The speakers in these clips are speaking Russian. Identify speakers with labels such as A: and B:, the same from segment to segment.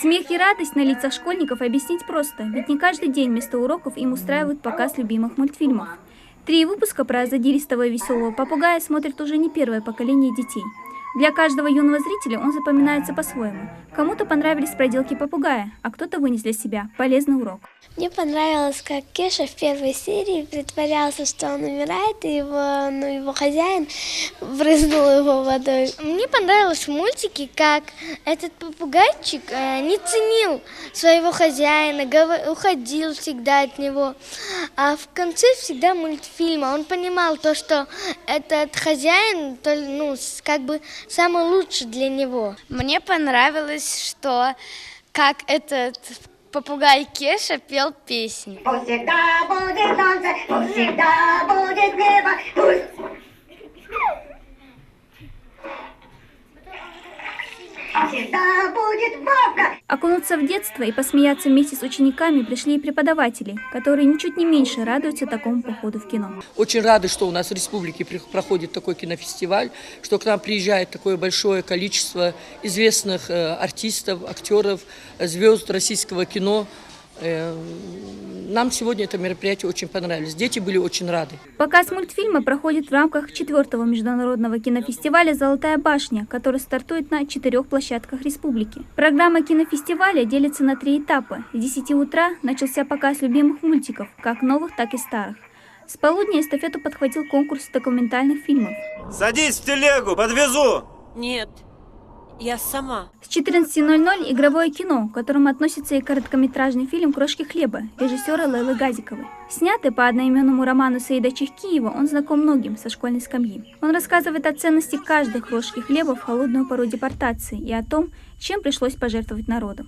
A: Смех и радость на лицах школьников объяснить просто, ведь не каждый день вместо уроков им устраивают показ любимых мультфильмов. 3 выпуска про задиристого и веселого попугая смотрит уже не первое поколение детей. Для каждого юного зрителя он запоминается по-своему. Кому-то понравились проделки попугая, а кто-то вынес для себя полезный урок.
B: Мне понравилось, как Кеша в первой серии притворялся, что он умирает, и его хозяин брызнул его водой. Мне понравилось в мультике, как этот попугайчик не ценил своего хозяина, уходил всегда от него. А в конце всегда мультфильма он понимал то, что этот хозяин, как бы самый лучший для него.
C: Мне понравилось, что как этот попугай Кеша пел песни.
D: Пусть всегда будет солнце, пусть всегда будет небо, пусть всегда будет бабка.
A: Окунуться в детство и посмеяться вместе с учениками пришли и преподаватели, которые ничуть не меньше радуются такому походу в кино.
E: Очень рады, что у нас в республике проходит такой кинофестиваль, что к нам приезжает такое большое количество известных артистов, актеров, звезд российского кино. Нам сегодня это мероприятие очень понравилось. Дети были очень рады.
A: Показ мультфильма проходит в рамках 4-го международного кинофестиваля «Золотая башня», который стартует на 4 площадках республики. Программа кинофестиваля делится на 3 этапа. С 10 утра начался показ любимых мультиков, как новых, так и старых. С полудня эстафету подхватил конкурс документальных фильмов.
F: Садись в телегу, подвезу!
G: Нет, я сама.
A: С 14:00 игровое кино, к которому относится и короткометражный фильм «Крошки хлеба» режиссера Лейлы Газиковой. Снятый по одноименному роману Саида Чехкиева, он знаком многим со школьной скамьи. Он рассказывает о ценности каждой крошки хлеба в холодную пору депортации и о том, чем пришлось пожертвовать народу.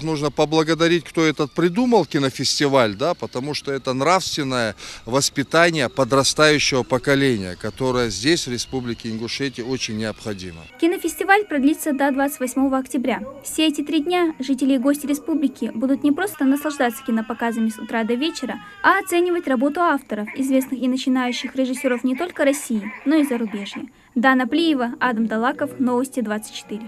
H: Нужно поблагодарить, кто этот придумал кинофестиваль, да, потому что это нравственное воспитание подрастающего поколения, которое здесь, в Республике Ингушетия, очень необходимо.
A: Кинофестиваль продлится до 28 октября. Все эти 3 дня жители и гости республики будут не просто наслаждаться кинопоказами с утра до вечера, а оценивать работу авторов, известных и начинающих режиссеров не только России, но и зарубежья. Дана Плиева, Адам Далаков, Новости 24.